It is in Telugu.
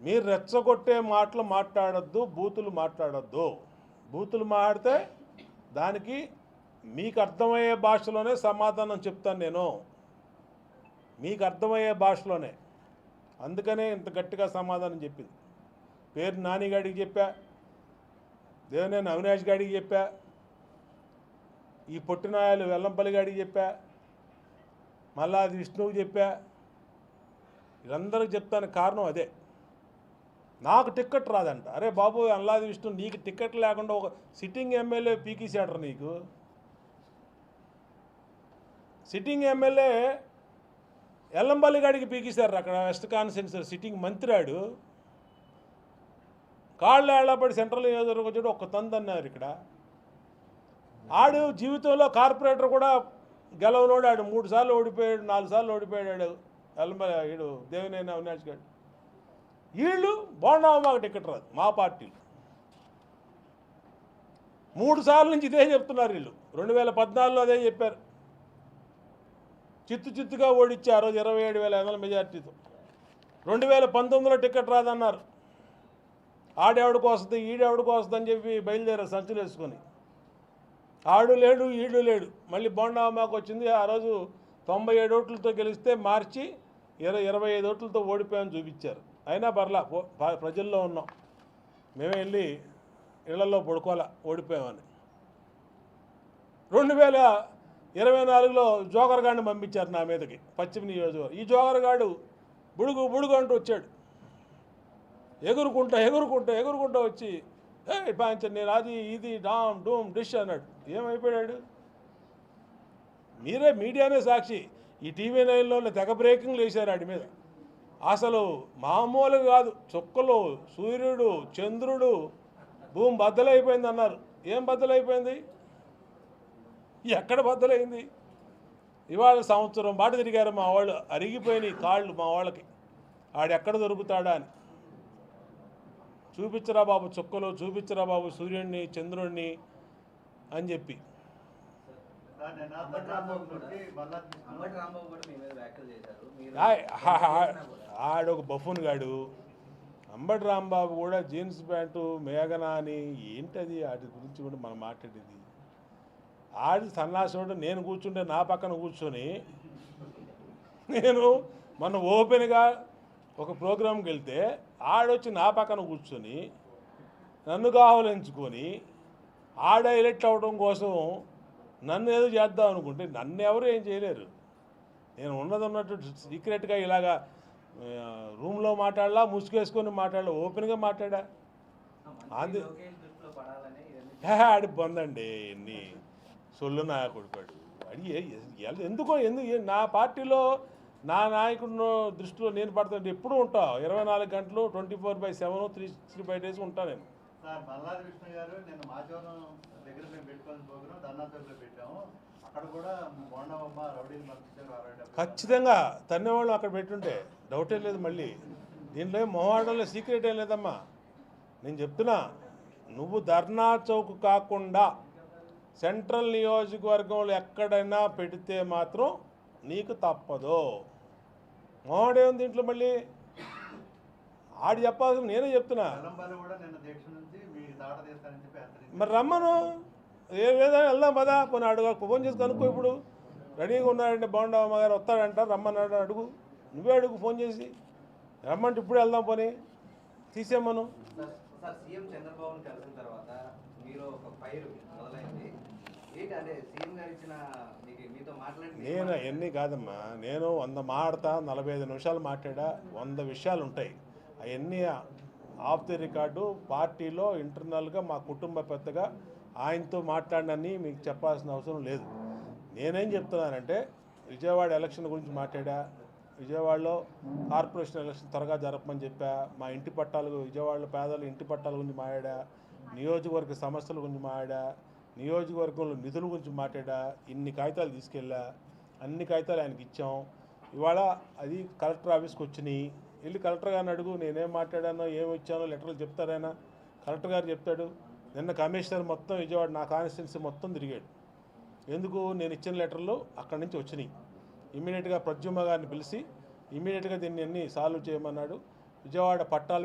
మీరు రెచ్చగొట్టే మాటలు మాట్లాడొద్దు, బూతులు మాట్లాడొద్దు. బూతులు మాట్లాడితే దానికి మీకు అర్థమయ్యే భాషలోనే సమాధానం చెప్తాను నేను, మీకు అర్థమయ్యే భాషలోనే. అందుకనే ఇంత గట్టిగా సమాధానం చెప్పింది. పేరు నానిగాడికి చెప్పా, దేవినేని అవినాష్ గాడికి చెప్పా, ఈ పొట్టినాయాలు వెల్లంపల్లి గాడికి చెప్పా, మళ్ళా అది విష్ణువుకి చెప్పా. వీళ్ళందరికీ చెప్తాను కారణం అదే. నాకు టిక్కెట్ రాదంట. అరే బాబు అల్లాది విష్ణు, నీకు టిక్కెట్ లేకుండా ఒక సిట్టింగ్ ఎమ్మెల్యే పీకేసాడరు నీకు. సిట్టింగ్ ఎమ్మెల్యే ఎల్లంపల్లి గాడికి పీకేశారు అక్కడ వెస్ట్ కాన్స్టిట్యున్సీ సిట్టింగ్ మంత్రాడు. కాళ్ళు ఏళ్లపడి సెంట్రల్ నియోజకవర్గం వచ్చాడు, ఒక్క తందన్నారు ఇక్కడ. ఆడు జీవితంలో కార్పొరేటర్ కూడా గెలవనోడు. ఆడు 3 సార్లు ఓడిపోయాడు, 4 సార్లు ఓడిపోయాడు ఎల్లంపల్లి వీడు దేవినేని అవినాష్ గారు. వీళ్ళు బోండావు మాకు టికెట్ రాదు, మా పార్టీలు 3 సార్లు నుంచి ఇదే చెప్తున్నారు వీళ్ళు. 2014లో అదే చెప్పారు, చిత్తుగా ఓడిచ్చారు 27,500 మెజార్టీతో. 2019లో టికెట్ రాదన్నారు. ఆడెవడికి వస్తుంది ఈడెవడికి వస్తుంది అని చెప్పి బయలుదేరారు సంచులు వేసుకొని. ఆడు లేడు ఈడు లేడు. మళ్ళీ బోండామాకు వచ్చింది. ఆ రోజు 97 ఓట్లతో గెలిస్తే మార్చి 25 ఓట్లతో ఓడిపోయామని చూపించారు. అయినా పర్లా, ప్రజల్లో ఉన్నాం. మేమే వెళ్ళి ఇళ్లలో పడుకోవాలా ఓడిపోయామని. 2024లో జోకర్ గాడిని పంపించారు నా మీదకి, పశ్చిమ నియోజకవర్గం. ఈ జోకర్ గాడు బుడుగు అంటూ వచ్చాడు. ఎగురుకుంటా వచ్చి పాంచర్ నేను అది ఇది డామ్ డూమ్ డిష్ అన్నాడు. ఏమైపోయాడు? మీరే మీడియానే సాక్షి. ఈ టీవీ 9లో తెగ బ్రేకింగ్లు వేశారు ఆడి మీద. అసలు మామూలు కాదు. చుక్కలు, సూర్యుడు, చంద్రుడు, భూమి బద్దలైపోయింది అన్నారు. ఏం బద్దలైపోయింది? ఎక్కడ బద్దలైంది? ఇవాళ సంవత్సరం బాట తిరిగారు మా వాళ్ళు, అరిగిపోయినాయి కాళ్ళు మా వాళ్ళకి. ఆడెక్కడ దొరుకుతాడా అని. చూపించరా బాబు చుక్కలు, చూపించరా బాబు సూర్యుడిని చంద్రుడిని అని చెప్పి. ఆడొక బఫూన్ గాడు. అంబటి రాంబాబు కూడా జీన్స్ ప్యాంటు మేఘనా అని ఏంటది, వాటి గురించి కూడా మనం మాట్లాడేది. ఆడి సన్నాసుడు. నేను కూర్చుంటే నా పక్కన కూర్చొని, నేను మన ఓపెన్గా ఒక ప్రోగ్రాంకి వెళ్తే ఆడొచ్చి నా పక్కన కూర్చొని నన్ను కావాలించుకొని ఆడ ఎలెక్ట్ అవ్వడం కోసం నన్ను ఏదో చేద్దాం అనుకుంటే నన్ను ఎవరు ఏం చేయలేరు. నేను ఉన్నట్టు సీక్రెట్గా ఇలాగా రూమ్లో మాట్లాడలా, ముసుగేసుకొని మాట్లాడలా, ఓపెన్గా మాట్లాడా. అది ఆడి పొందండి ఎన్ని సొల్లు నాయకుడిపాడు. అది ఎందుకు నా పార్టీలో నా నాయకుడు దృష్టిలో నేను పడుతుంటే ఎప్పుడూ ఉంటా. 24 గంటలు 24/7 365 days ఉంటా నేను. మల్లాది విష్ణు గారు నేను మాచవరం దగ్గర మేము పెట్టుకొని ప్రోగ్రాం ధర్నాచౌర్లో పెట్టాము. అక్కడ కూడా బోండమ్మ రౌడీని పంపించారు. ఖచ్చితంగా తన్నేవాళ్ళు అక్కడ పెట్టుంటే డౌటే లేదు. మళ్ళీ దీంట్లో మొహమాటంలో సీక్రెట్ ఏం లేదమ్మా. నేను చెప్తున్నా, నువ్వు ధర్నా చౌక్ కాకుండా సెంట్రల్ నియోజకవర్గంలో ఎక్కడైనా పెడితే మాత్రం నీకు తప్పదు. మొహమాటేముంది దీంట్లో? మళ్ళీ ఆడు చెప్పాల్సిన నేనే చెప్తున్నా. మరి రమ్మను, ఏదైనా వెళ్దాం పదా. కొన్ని అడుగు ఫోన్ చేసి కనుక్కో. ఇప్పుడు రెడీగా ఉన్నాడంటే బాగుండవమ్మ గారు వస్తాడంట, రమ్మన్నాడు అడుగు. నువ్వే అడుగు ఫోన్ చేసి. రమ్మంటే ఇప్పుడు వెళ్దాం పోనీ, తీసేమ్మను. నేను అవన్నీ కాదమ్మా. నేను 100 మాట్లాడతా, 45 నిమిషాలు మాట్లాడా. 100 విషయాలు ఉంటాయి. అవన్నీ ఆఫ్ ది రికార్డు. పార్టీలో ఇంటర్నల్గా మా కుటుంబ పెద్దగా ఆయనతో మాట్లాడినని మీకు చెప్పాల్సిన అవసరం లేదు. నేనేం చెప్తున్నానంటే, విజయవాడ ఎలక్షన్ గురించి మాట్లాడా. విజయవాడలో కార్పొరేషన్ ఎలక్షన్ త్వరగా జరపమని చెప్పా. మా ఇంటి పట్టాలు, విజయవాడలో పేదలు ఇంటి పట్టాల గురించి మాట్లాడా. నియోజకవర్గ సమస్యల గురించి మాట్లాడా. నియోజకవర్గంలో నిధుల గురించి మాట్లాడా. ఇన్ని కాగితాలు తీసుకెళ్ళా. అన్ని కాగితాలు ఆయనకి ఇచ్చాం. ఇవాళ అది కలెక్టర్ ఆఫీస్కి వచ్చినాయి. వెళ్ళి కలెక్టర్ గారిని అడుగు, నేనేం మాట్లాడానో ఏమి ఇచ్చానో లెటర్లు చెప్తారైనా. కలెక్టర్ గారు చెప్తాడు. నిన్న కమిషనర్ మొత్తం విజయవాడ నా కాన్స్టిట్యున్సీ మొత్తం తిరిగాడు. ఎందుకు? నేను ఇచ్చిన లెటర్లు అక్కడి నుంచి వచ్చినాయి. ఇమ్మీడియట్గా ప్రద్యుమ్న గారిని పిలిచి ఇమ్మీడియట్గా దీన్ని అన్ని సాల్వ్ చేయమన్నాడు. విజయవాడ పట్టాల